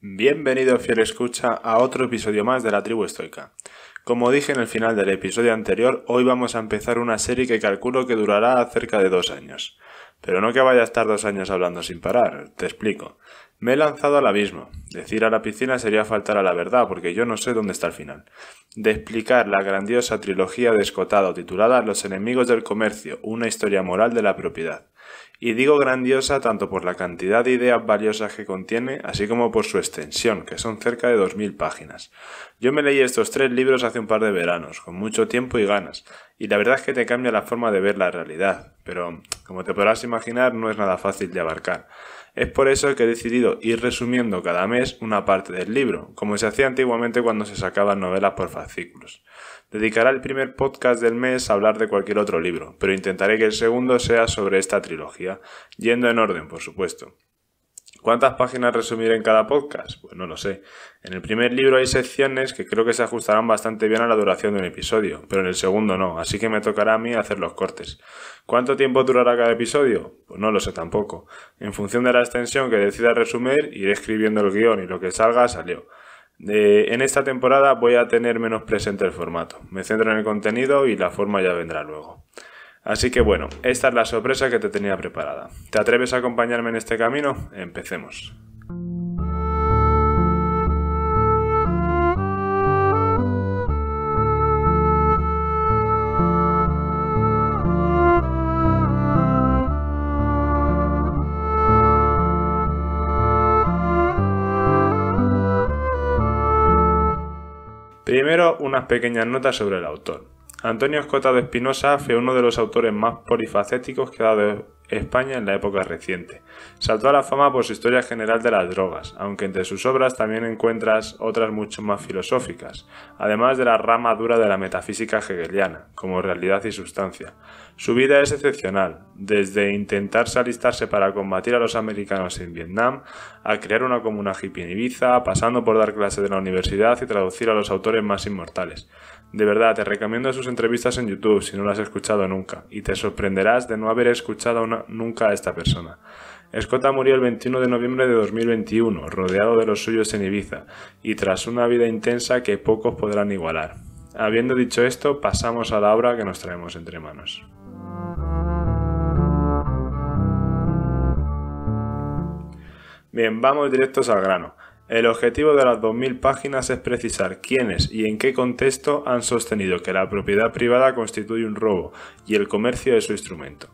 Bienvenido, fiel escucha, a otro episodio más de la Tribu Estoica. Como dije en el final del episodio anterior, hoy vamos a empezar una serie que calculo que durará cerca de 2 años. Pero no que vaya a estar 2 años hablando sin parar, te explico. Me he lanzado al abismo. Decir a la piscina sería faltar a la verdad, porque yo no sé dónde está el final. De explicar la grandiosa trilogía de Escotado titulada Los enemigos del comercio, una historia moral de la propiedad. Y digo grandiosa tanto por la cantidad de ideas valiosas que contiene, así como por su extensión, que son cerca de 2000 páginas. Yo me leí estos 3 libros hace un par de veranos, con mucho tiempo y ganas, y la verdad es que te cambia la forma de ver la realidad, pero, como te podrás imaginar, no es nada fácil de abarcar. Es por eso que he decidido ir resumiendo cada mes una parte del libro, como se hacía antiguamente cuando se sacaban novelas por fascículos. Dedicaré el primer podcast del mes a hablar de cualquier otro libro, pero intentaré que el segundo sea sobre esta trilogía, yendo en orden, por supuesto. ¿Cuántas páginas resumiré en cada podcast? Pues no lo sé. En el primer libro hay secciones que creo que se ajustarán bastante bien a la duración de un episodio, pero en el segundo no, así que me tocará a mí hacer los cortes. ¿Cuánto tiempo durará cada episodio? Pues no lo sé tampoco. En función de la extensión que decida resumir, iré escribiendo el guión y lo que salga, salió. En esta temporada voy a tener menos presente el formato. Me centro en el contenido y la forma ya vendrá luego. Así que bueno, esta es la sorpresa que te tenía preparada. ¿Te atreves a acompañarme en este camino? Empecemos. Primero, unas pequeñas notas sobre el autor. Antonio Escotado Espinosa fue uno de los autores más polifacéticos que ha dado España en la época reciente. Saltó a la fama por su historia general de las drogas, aunque entre sus obras también encuentras otras mucho más filosóficas, además de la rama dura de la metafísica hegeliana, como realidad y sustancia. Su vida es excepcional, desde intentarse alistarse para combatir a los americanos en Vietnam, a crear una comuna hippie en Ibiza, pasando por dar clases de la universidad y traducir a los autores más inmortales. De verdad, te recomiendo sus entrevistas en YouTube si no las has escuchado nunca, y te sorprenderás de no haber escuchado nunca a esta persona. Escota murió el 21 de noviembre de 2021, rodeado de los suyos en Ibiza, y tras una vida intensa que pocos podrán igualar. Habiendo dicho esto, pasamos a la obra que nos traemos entre manos. Bien, vamos directos al grano. El objetivo de las 2000 páginas es precisar quiénes y en qué contexto han sostenido que la propiedad privada constituye un robo y el comercio es su instrumento.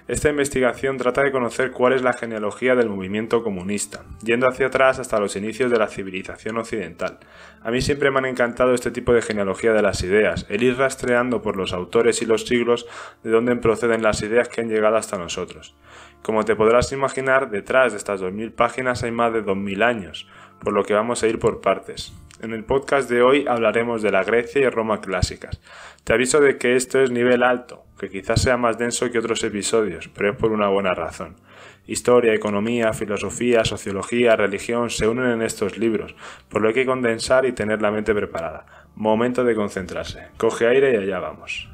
Esta investigación trata de conocer cuál es la genealogía del movimiento comunista, yendo hacia atrás hasta los inicios de la civilización occidental. A mí siempre me han encantado este tipo de genealogía de las ideas, el ir rastreando por los autores y los siglos de dónde proceden las ideas que han llegado hasta nosotros. Como te podrás imaginar, detrás de estas 2000 páginas hay más de 2000 años, por lo que vamos a ir por partes. En el podcast de hoy hablaremos de la Grecia y Roma clásicas. Te aviso de que esto es nivel alto, que quizás sea más denso que otros episodios, pero es por una buena razón. Historia, economía, filosofía, sociología, religión se unen en estos libros, por lo que hay que condensar y tener la mente preparada. Momento de concentrarse. Coge aire y allá vamos.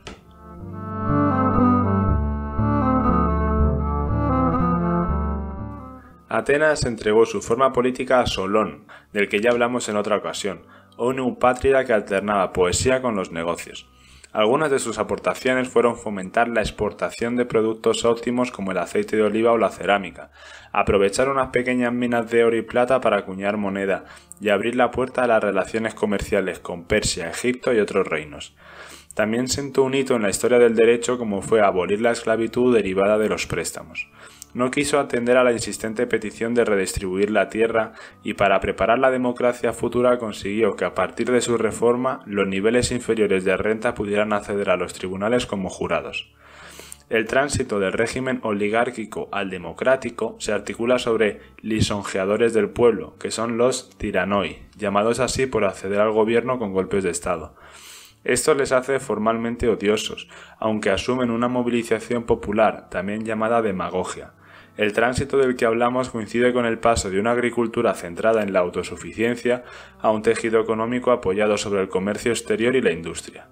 Atenas entregó su forma política a Solón, del que ya hablamos en otra ocasión, un eupátrida que alternaba poesía con los negocios. Algunas de sus aportaciones fueron fomentar la exportación de productos óptimos como el aceite de oliva o la cerámica, aprovechar unas pequeñas minas de oro y plata para acuñar moneda y abrir la puerta a las relaciones comerciales con Persia, Egipto y otros reinos. También sentó un hito en la historia del derecho como fue abolir la esclavitud derivada de los préstamos. No quiso atender a la insistente petición de redistribuir la tierra y para preparar la democracia futura consiguió que a partir de su reforma los niveles inferiores de renta pudieran acceder a los tribunales como jurados. El tránsito del régimen oligárquico al democrático se articula sobre lisonjeadores del pueblo, que son los tiranoi, llamados así por acceder al gobierno con golpes de Estado. Esto les hace formalmente odiosos, aunque asumen una movilización popular, también llamada demagogia. El tránsito del que hablamos coincide con el paso de una agricultura centrada en la autosuficiencia a un tejido económico apoyado sobre el comercio exterior y la industria.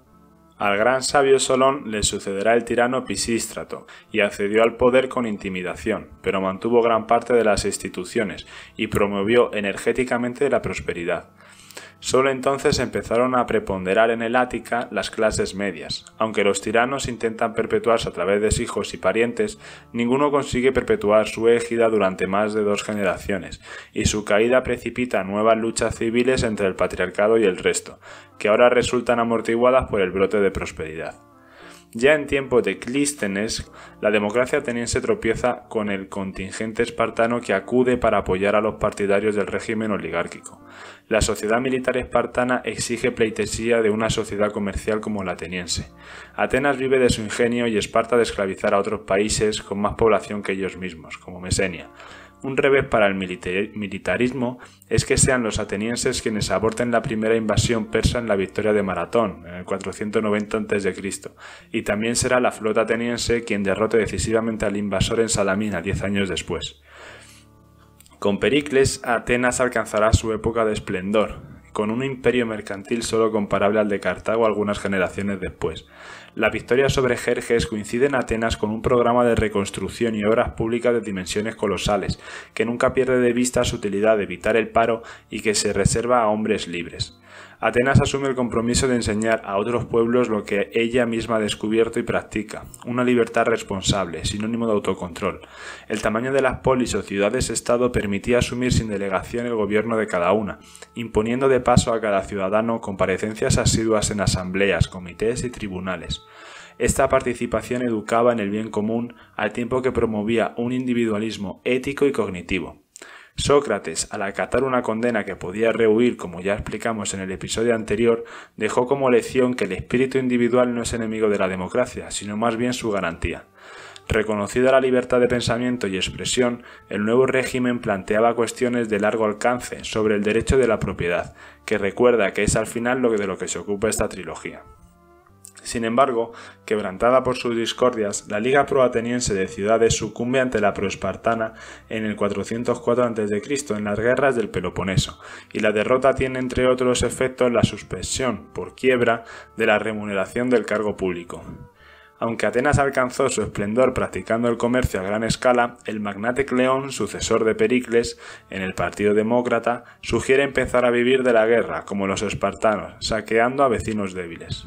Al gran sabio Solón le sucederá el tirano Pisístrato, y accedió al poder con intimidación, pero mantuvo gran parte de las instituciones y promovió energéticamente la prosperidad. Solo entonces empezaron a preponderar en el Ática las clases medias. Aunque los tiranos intentan perpetuarse a través de hijos y parientes, ninguno consigue perpetuar su égida durante más de 2 generaciones, y su caída precipita nuevas luchas civiles entre el patriarcado y el resto, que ahora resultan amortiguadas por el brote de prosperidad. Ya en tiempos de Clístenes, la democracia ateniense tropieza con el contingente espartano que acude para apoyar a los partidarios del régimen oligárquico. La sociedad militar espartana exige pleitesía de una sociedad comercial como la ateniense. Atenas vive de su ingenio y Esparta de esclavizar a otros países con más población que ellos mismos, como Mesenia. Un revés para el militarismo es que sean los atenienses quienes aborten la primera invasión persa en la victoria de Maratón, en el 490 a.C., y también será la flota ateniense quien derrote decisivamente al invasor en Salamina 10 años después. Con Pericles, Atenas alcanzará su época de esplendor, con un imperio mercantil solo comparable al de Cartago algunas generaciones después. La victoria sobre Jerjes coincide en Atenas con un programa de reconstrucción y obras públicas de dimensiones colosales, que nunca pierde de vista su utilidad de evitar el paro y que se reserva a hombres libres. Atenas asume el compromiso de enseñar a otros pueblos lo que ella misma ha descubierto y practica, una libertad responsable, sinónimo de autocontrol. El tamaño de las polis o ciudades-estado permitía asumir sin delegación el gobierno de cada una, imponiendo de paso a cada ciudadano comparecencias asiduas en asambleas, comités y tribunales. Esta participación educaba en el bien común al tiempo que promovía un individualismo ético y cognitivo. Sócrates, al acatar una condena que podía rehuir, como ya explicamos en el episodio anterior, dejó como lección que el espíritu individual no es enemigo de la democracia, sino más bien su garantía. Reconocida la libertad de pensamiento y expresión, el nuevo régimen planteaba cuestiones de largo alcance sobre el derecho de la propiedad, que recuerda que es al final de lo que se ocupa esta trilogía. Sin embargo, quebrantada por sus discordias, la Liga Proateniense de Ciudades sucumbe ante la proespartana en el 404 a.C. en las guerras del Peloponeso, y la derrota tiene entre otros efectos la suspensión, por quiebra, de la remuneración del cargo público. Aunque Atenas alcanzó su esplendor practicando el comercio a gran escala, el magnate Cleón, sucesor de Pericles, en el Partido Demócrata, sugiere empezar a vivir de la guerra, como los espartanos, saqueando a vecinos débiles.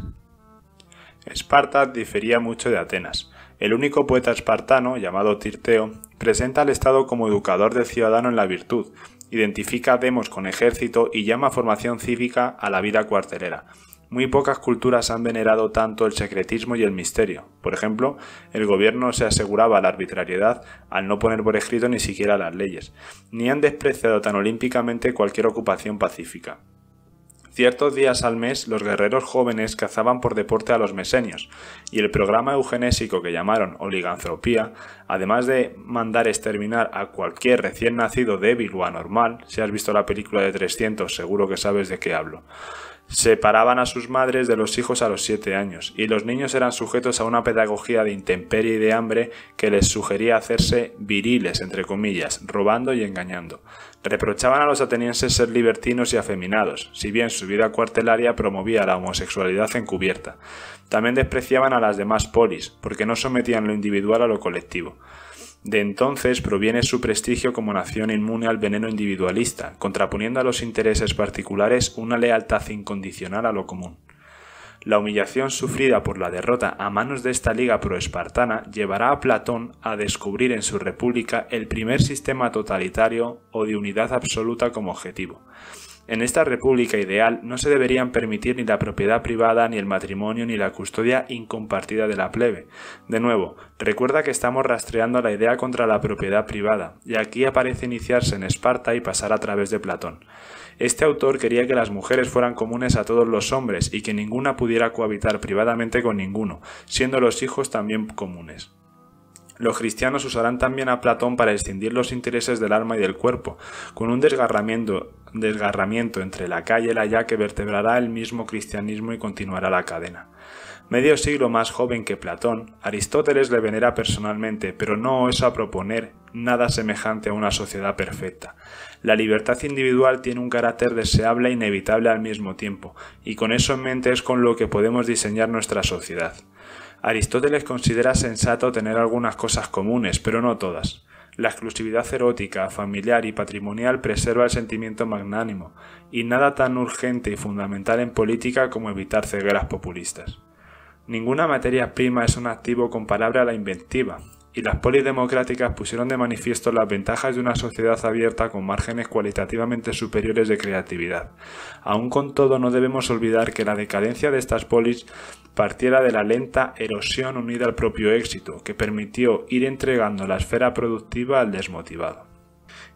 Esparta difería mucho de Atenas. El único poeta espartano, llamado Tirteo, presenta al Estado como educador del ciudadano en la virtud, identifica a demos con ejército y llama formación cívica a la vida cuartelera. Muy pocas culturas han venerado tanto el secretismo y el misterio. Por ejemplo, el gobierno se aseguraba la arbitrariedad al no poner por escrito ni siquiera las leyes, ni han despreciado tan olímpicamente cualquier ocupación pacífica. Ciertos días al mes los guerreros jóvenes cazaban por deporte a los mesenios, y el programa eugenésico que llamaron oligantropía, además de mandar exterminar a cualquier recién nacido débil o anormal, si has visto la película de 300 seguro que sabes de qué hablo, separaban a sus madres de los hijos a los 7 años, y los niños eran sujetos a una pedagogía de intemperie y de hambre que les sugería hacerse viriles, entre comillas, robando y engañando. Reprochaban a los atenienses ser libertinos y afeminados, si bien su vida cuartelaria promovía la homosexualidad encubierta. También despreciaban a las demás polis, porque no sometían lo individual a lo colectivo. De entonces proviene su prestigio como nación inmune al veneno individualista, contraponiendo a los intereses particulares una lealtad incondicional a lo común. La humillación sufrida por la derrota a manos de esta liga proespartana llevará a Platón a descubrir en su república el primer sistema totalitario o de unidad absoluta como objetivo. En esta república ideal no se deberían permitir ni la propiedad privada, ni el matrimonio, ni la custodia incompartida de la plebe. De nuevo, recuerda que estamos rastreando la idea contra la propiedad privada, y aquí aparece iniciarse en Esparta y pasar a través de Platón. Este autor quería que las mujeres fueran comunes a todos los hombres y que ninguna pudiera cohabitar privadamente con ninguno, siendo los hijos también comunes. Los cristianos usarán también a Platón para extinguir los intereses del alma y del cuerpo, con un desgarramiento entre la calle y la ya que vertebrará el mismo cristianismo y continuará la cadena. Medio siglo más joven que Platón, Aristóteles le venera personalmente, pero no osa proponer nada semejante a una sociedad perfecta. La libertad individual tiene un carácter deseable e inevitable al mismo tiempo, y con eso en mente es con lo que podemos diseñar nuestra sociedad. Aristóteles considera sensato tener algunas cosas comunes, pero no todas. La exclusividad erótica, familiar y patrimonial preserva el sentimiento magnánimo, y nada tan urgente y fundamental en política como evitar cegueras populistas. Ninguna materia prima es un activo comparable a la inventiva, y las polis democráticas pusieron de manifiesto las ventajas de una sociedad abierta con márgenes cualitativamente superiores de creatividad. Aun con todo, no debemos olvidar que la decadencia de estas polis partiera de la lenta erosión unida al propio éxito, que permitió ir entregando la esfera productiva al desmotivado.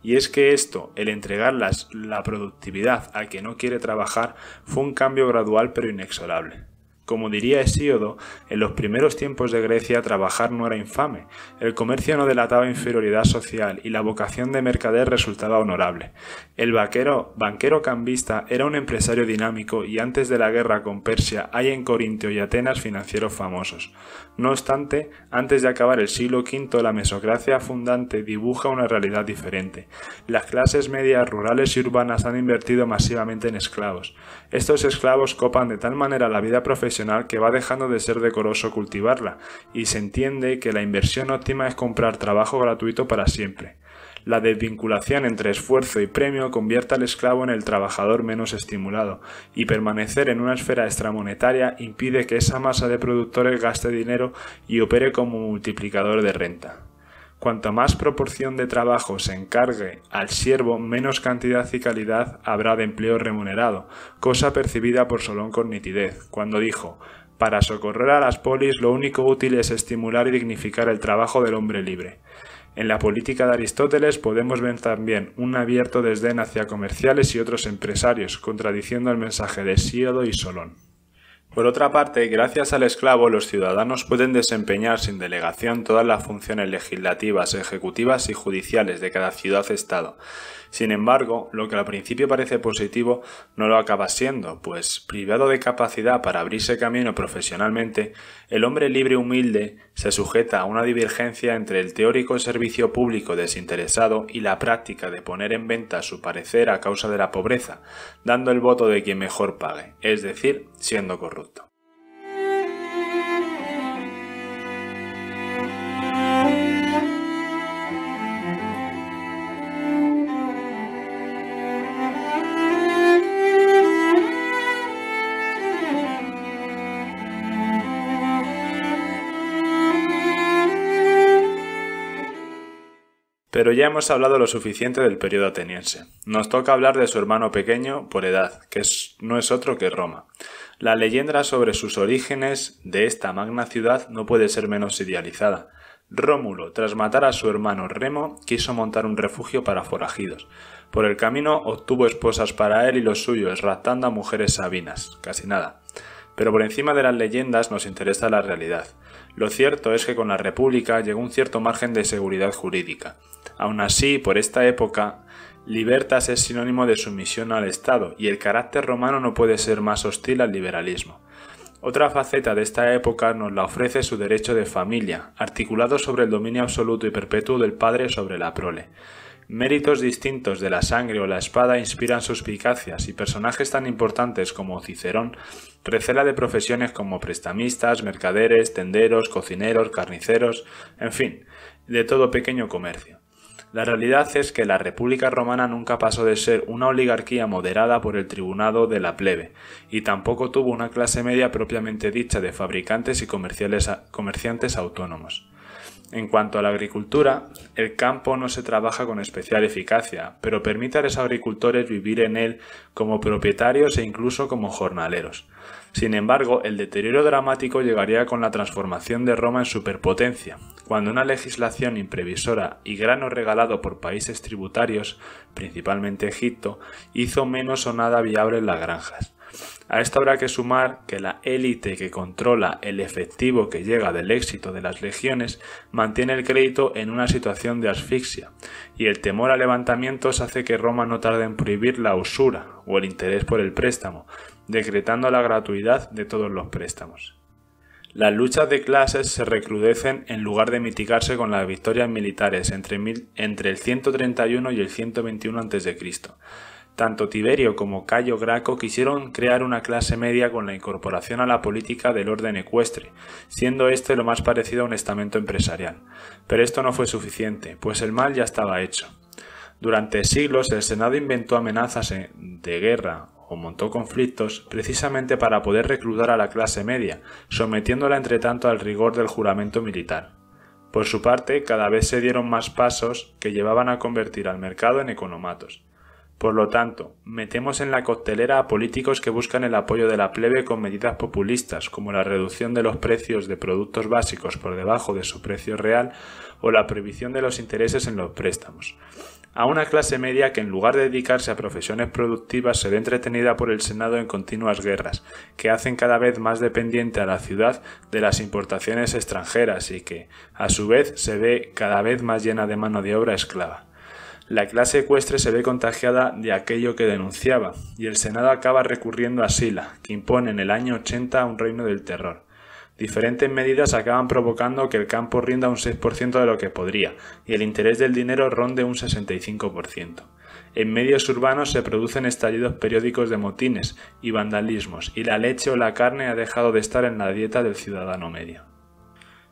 Y es que esto, el entregar la productividad al que no quiere trabajar, fue un cambio gradual pero inexorable. Como diría Hesíodo, en los primeros tiempos de Grecia trabajar no era infame, el comercio no delataba inferioridad social y la vocación de mercader resultaba honorable. El banquero cambista era un empresario dinámico y antes de la guerra con Persia hay en Corinto y Atenas financieros famosos. No obstante, antes de acabar el siglo V la mesocracia fundante dibuja una realidad diferente. Las clases medias rurales y urbanas han invertido masivamente en esclavos. Estos esclavos copan de tal manera la vida profesional que va dejando de ser decoroso cultivarla, y se entiende que la inversión óptima es comprar trabajo gratuito para siempre. La desvinculación entre esfuerzo y premio convierte al esclavo en el trabajador menos estimulado, y permanecer en una esfera extramonetaria impide que esa masa de productores gaste dinero y opere como multiplicador de renta. Cuanto más proporción de trabajo se encargue al siervo, menos cantidad y calidad habrá de empleo remunerado, cosa percibida por Solón con nitidez, cuando dijo: «Para socorrer a las polis lo único útil es estimular y dignificar el trabajo del hombre libre». En la política de Aristóteles podemos ver también un abierto desdén hacia comerciales y otros empresarios, contradiciendo el mensaje de Hesíodo y Solón. Por otra parte, gracias al esclavo, los ciudadanos pueden desempeñar sin delegación todas las funciones legislativas, ejecutivas y judiciales de cada ciudad-estado. Sin embargo, lo que al principio parece positivo no lo acaba siendo, pues, privado de capacidad para abrirse camino profesionalmente, el hombre libre humilde se sujeta a una divergencia entre el teórico servicio público desinteresado y la práctica de poner en venta su parecer a causa de la pobreza, dando el voto de quien mejor pague, es decir, siendo corrupto. Pero ya hemos hablado lo suficiente del periodo ateniense. Nos toca hablar de su hermano pequeño por edad, que no es otro que Roma. La leyenda sobre sus orígenes de esta magna ciudad no puede ser menos idealizada. Rómulo, tras matar a su hermano Remo, quiso montar un refugio para forajidos. Por el camino obtuvo esposas para él y los suyos, raptando a mujeres sabinas, casi nada. Pero por encima de las leyendas nos interesa la realidad. Lo cierto es que con la República llegó un cierto margen de seguridad jurídica. Aún así, por esta época, libertas es sinónimo de sumisión al Estado, y el carácter romano no puede ser más hostil al liberalismo. Otra faceta de esta época nos la ofrece su derecho de familia, articulado sobre el dominio absoluto y perpetuo del padre sobre la prole. Méritos distintos de la sangre o la espada inspiran suspicacias, y personajes tan importantes como Cicerón recela de profesiones como prestamistas, mercaderes, tenderos, cocineros, carniceros, en fin, de todo pequeño comercio. La realidad es que la República Romana nunca pasó de ser una oligarquía moderada por el tribunado de la plebe, y tampoco tuvo una clase media propiamente dicha de fabricantes y comerciantes autónomos. En cuanto a la agricultura, el campo no se trabaja con especial eficacia, pero permite a los agricultores vivir en él como propietarios e incluso como jornaleros. Sin embargo, el deterioro dramático llegaría con la transformación de Roma en superpotencia, cuando una legislación imprevisora y grano regalado por países tributarios, principalmente Egipto, hizo menos o nada viables las granjas. A esto habrá que sumar que la élite que controla el efectivo que llega del éxito de las legiones mantiene el crédito en una situación de asfixia, y el temor a levantamientos hace que Roma no tarde en prohibir la usura o el interés por el préstamo, decretando la gratuidad de todos los préstamos. Las luchas de clases se recrudecen en lugar de mitigarse con las victorias militares entre el 131 y el 121 a.C. Tanto Tiberio como Cayo Graco quisieron crear una clase media con la incorporación a la política del orden ecuestre, siendo este lo más parecido a un estamento empresarial. Pero esto no fue suficiente, pues el mal ya estaba hecho. Durante siglos el Senado inventó amenazas de guerra o montó conflictos precisamente para poder reclutar a la clase media, sometiéndola entre tanto al rigor del juramento militar. Por su parte, cada vez se dieron más pasos que llevaban a convertir al mercado en economatos. Por lo tanto, metemos en la coctelera a políticos que buscan el apoyo de la plebe con medidas populistas, como la reducción de los precios de productos básicos por debajo de su precio real o la prohibición de los intereses en los préstamos. A una clase media que en lugar de dedicarse a profesiones productivas se ve entretenida por el Senado en continuas guerras, que hacen cada vez más dependiente a la ciudad de las importaciones extranjeras y que, a su vez, se ve cada vez más llena de mano de obra esclava. La clase ecuestre se ve contagiada de aquello que denunciaba, y el Senado acaba recurriendo a Sila, que impone en el año 80 un reino del terror. Diferentes medidas acaban provocando que el campo rinda un 6% de lo que podría, y el interés del dinero ronde un 65%. En medios urbanos se producen estallidos periódicos de motines y vandalismos, y la leche o la carne ha dejado de estar en la dieta del ciudadano medio.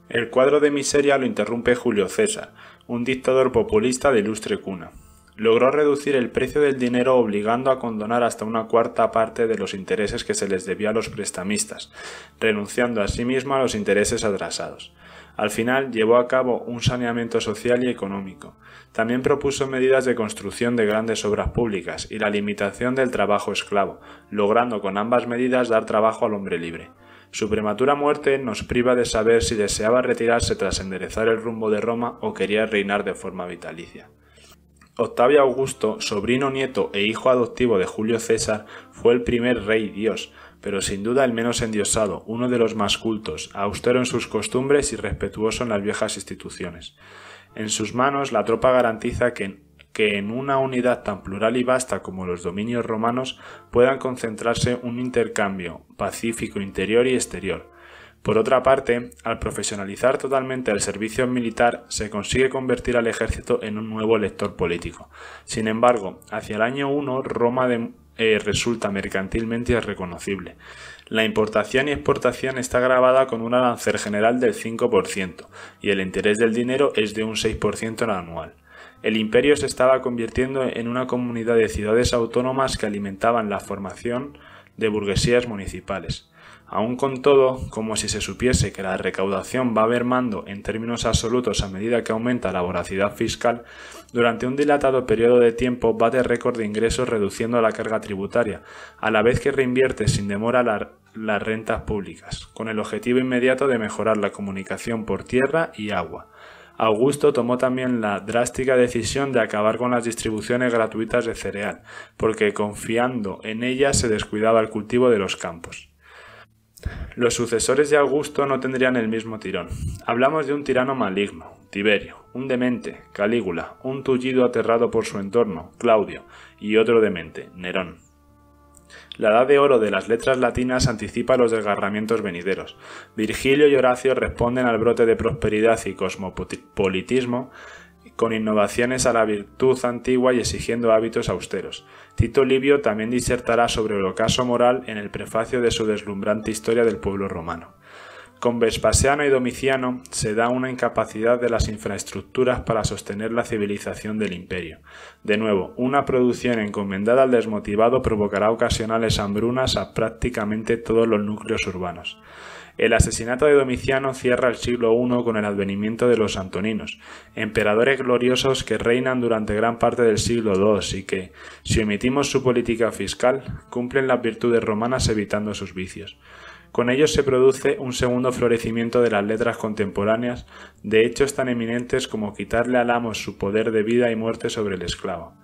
El cuadro de miseria lo interrumpe Julio César, un dictador populista de ilustre cuna. Logró reducir el precio del dinero obligando a condonar hasta una cuarta parte de los intereses que se les debía a los prestamistas, renunciando asimismo a los intereses atrasados. Al final llevó a cabo un saneamiento social y económico. También propuso medidas de construcción de grandes obras públicas y la limitación del trabajo esclavo, logrando con ambas medidas dar trabajo al hombre libre. Su prematura muerte nos priva de saber si deseaba retirarse tras enderezar el rumbo de Roma o quería reinar de forma vitalicia. Octavio Augusto, sobrino, nieto e hijo adoptivo de Julio César, fue el primer rey Dios, pero sin duda el menos endiosado, uno de los más cultos, austero en sus costumbres y respetuoso en las viejas instituciones. En sus manos la tropa garantiza que en una unidad tan plural y vasta como los dominios romanos puedan concentrarse un intercambio pacífico interior y exterior. Por otra parte, al profesionalizar totalmente el servicio militar, se consigue convertir al ejército en un nuevo elector político. Sin embargo, hacia el año 1, Roma resulta mercantilmente irreconocible. La importación y exportación está gravada con un arancel general del 5%, y el interés del dinero es de un 6% anual. El imperio se estaba convirtiendo en una comunidad de ciudades autónomas que alimentaban la formación de burguesías municipales. Aun con todo, como si se supiese que la recaudación va mermando en términos absolutos a medida que aumenta la voracidad fiscal, durante un dilatado periodo de tiempo bate récord de ingresos reduciendo la carga tributaria, a la vez que reinvierte sin demora las rentas públicas, con el objetivo inmediato de mejorar la comunicación por tierra y agua. Augusto tomó también la drástica decisión de acabar con las distribuciones gratuitas de cereal, porque confiando en ellas se descuidaba el cultivo de los campos. Los sucesores de Augusto no tendrían el mismo tirón. Hablamos de un tirano maligno, Tiberio, un demente, Calígula, un tullido aterrado por su entorno, Claudio, y otro demente, Nerón. La edad de oro de las letras latinas anticipa los desgarramientos venideros. Virgilio y Horacio responden al brote de prosperidad y cosmopolitismo con innovaciones a la virtud antigua y exigiendo hábitos austeros. Tito Livio también disertará sobre el ocaso moral en el prefacio de su deslumbrante historia del pueblo romano. Con Vespasiano y Domiciano se da una incapacidad de las infraestructuras para sostener la civilización del imperio. De nuevo, una producción encomendada al desmotivado provocará ocasionales hambrunas a prácticamente todos los núcleos urbanos. El asesinato de Domiciano cierra el siglo I con el advenimiento de los antoninos, emperadores gloriosos que reinan durante gran parte del siglo II y que, si omitimos su política fiscal, cumplen las virtudes romanas evitando sus vicios. Con ellos se produce un segundo florecimiento de las letras contemporáneas, de hechos tan eminentes como quitarle al amo su poder de vida y muerte sobre el esclavo.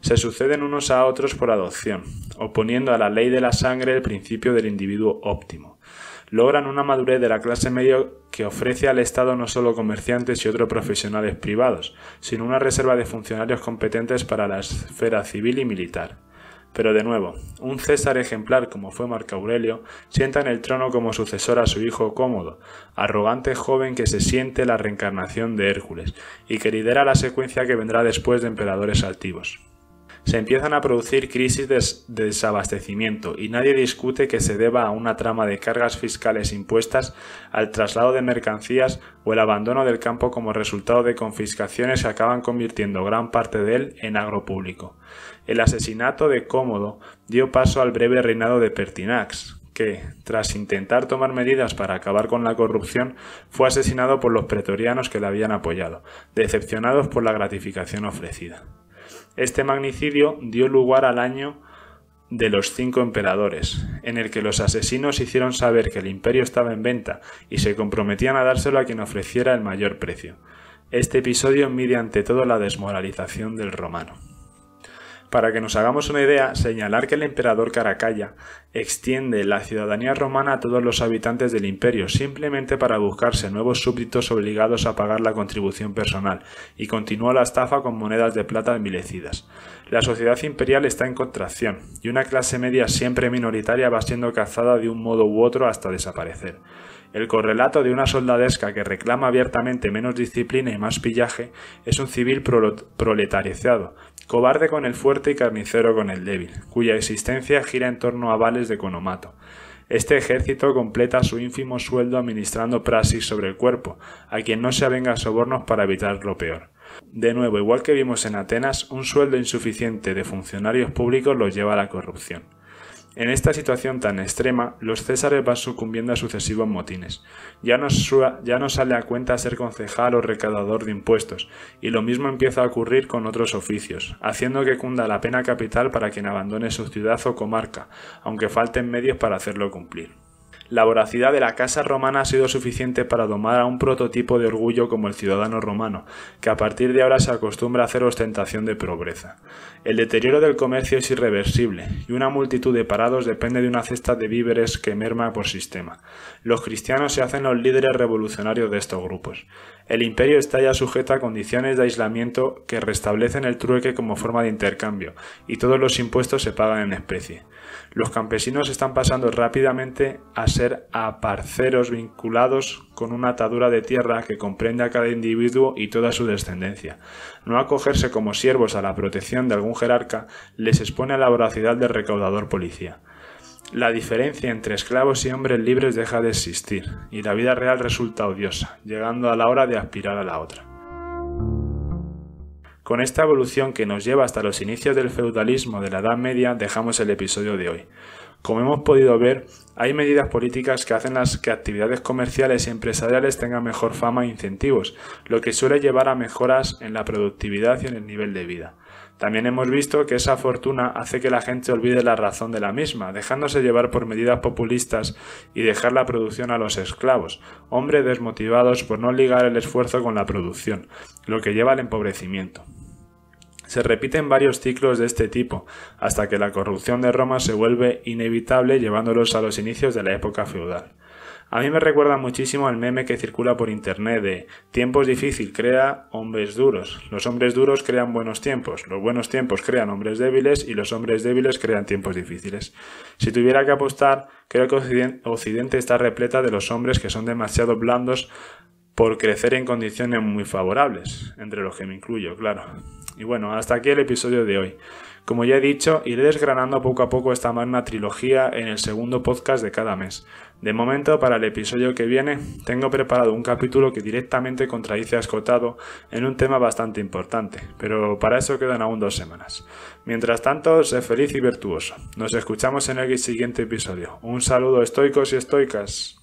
Se suceden unos a otros por adopción, oponiendo a la ley de la sangre el principio del individuo óptimo. Logran una madurez de la clase media que ofrece al Estado no solo comerciantes y otros profesionales privados, sino una reserva de funcionarios competentes para la esfera civil y militar. Pero de nuevo, un César ejemplar como fue Marco Aurelio sienta en el trono como sucesor a su hijo Cómodo, arrogante joven que se siente la reencarnación de Hércules y que lidera la secuencia que vendrá después de emperadores altivos. Se empiezan a producir crisis de desabastecimiento y nadie discute que se deba a una trama de cargas fiscales impuestas al traslado de mercancías o el abandono del campo como resultado de confiscaciones que acaban convirtiendo gran parte de él en agro público. El asesinato de Cómodo dio paso al breve reinado de Pertinax, que, tras intentar tomar medidas para acabar con la corrupción, fue asesinado por los pretorianos que le habían apoyado, decepcionados por la gratificación ofrecida. Este magnicidio dio lugar al año de los 5 emperadores, en el que los asesinos hicieron saber que el imperio estaba en venta y se comprometían a dárselo a quien ofreciera el mayor precio. Este episodio mide ante todo la desmoralización del romano. Para que nos hagamos una idea, señalar que el emperador Caracalla extiende la ciudadanía romana a todos los habitantes del imperio simplemente para buscarse nuevos súbditos obligados a pagar la contribución personal y continúa la estafa con monedas de plata envilecidas. La sociedad imperial está en contracción y una clase media siempre minoritaria va siendo cazada de un modo u otro hasta desaparecer. El correlato de una soldadesca que reclama abiertamente menos disciplina y más pillaje es un civil proletarizado, cobarde con el fuerte y carnicero con el débil, cuya existencia gira en torno a vales de economato. Este ejército completa su ínfimo sueldo administrando praxis sobre el cuerpo, a quien no se avenga a sobornos para evitar lo peor. De nuevo, igual que vimos en Atenas, un sueldo insuficiente de funcionarios públicos los lleva a la corrupción. En esta situación tan extrema, los césares van sucumbiendo a sucesivos motines. Ya no sale a cuenta ser concejal o recaudador de impuestos, y lo mismo empieza a ocurrir con otros oficios, haciendo que cunda la pena capital para quien abandone su ciudad o comarca, aunque falten medios para hacerlo cumplir. La voracidad de la casa romana ha sido suficiente para domar a un prototipo de orgullo como el ciudadano romano, que a partir de ahora se acostumbra a hacer ostentación de pobreza. El deterioro del comercio es irreversible, y una multitud de parados depende de una cesta de víveres que merma por sistema. Los cristianos se hacen los líderes revolucionarios de estos grupos. El imperio está ya sujeto a condiciones de aislamiento que restablecen el trueque como forma de intercambio, y todos los impuestos se pagan en especie. Los campesinos están pasando rápidamente a ser aparceros vinculados con una atadura de tierra que comprende a cada individuo y toda su descendencia. No acogerse como siervos a la protección de algún jerarca les expone a la voracidad del recaudador policía. La diferencia entre esclavos y hombres libres deja de existir, y la vida real resulta odiosa, llegando a la hora de aspirar a la otra. Con esta evolución que nos lleva hasta los inicios del feudalismo de la Edad Media, dejamos el episodio de hoy. Como hemos podido ver, hay medidas políticas que hacen que actividades comerciales y empresariales tengan mejor fama e incentivos, lo que suele llevar a mejoras en la productividad y en el nivel de vida. También hemos visto que esa fortuna hace que la gente olvide la razón de la misma, dejándose llevar por medidas populistas y dejar la producción a los esclavos, hombres desmotivados por no ligar el esfuerzo con la producción, lo que lleva al empobrecimiento. Se repiten varios ciclos de este tipo, hasta que la corrupción de Roma se vuelve inevitable llevándolos a los inicios de la época feudal. A mí me recuerda muchísimo al meme que circula por internet de «Tiempos difícil crea hombres duros, los hombres duros crean buenos tiempos, los buenos tiempos crean hombres débiles y los hombres débiles crean tiempos difíciles». Si tuviera que apostar, creo que Occidente está repleta de los hombres que son demasiado blandos por crecer en condiciones muy favorables, entre los que me incluyo, claro. Y bueno, hasta aquí el episodio de hoy. Como ya he dicho, iré desgranando poco a poco esta magna trilogía en el segundo podcast de cada mes. De momento, para el episodio que viene, tengo preparado un capítulo que directamente contradice a Escotado en un tema bastante importante, pero para eso quedan aún 2 semanas. Mientras tanto, sé feliz y virtuoso. Nos escuchamos en el siguiente episodio. Un saludo, estoicos y estoicas.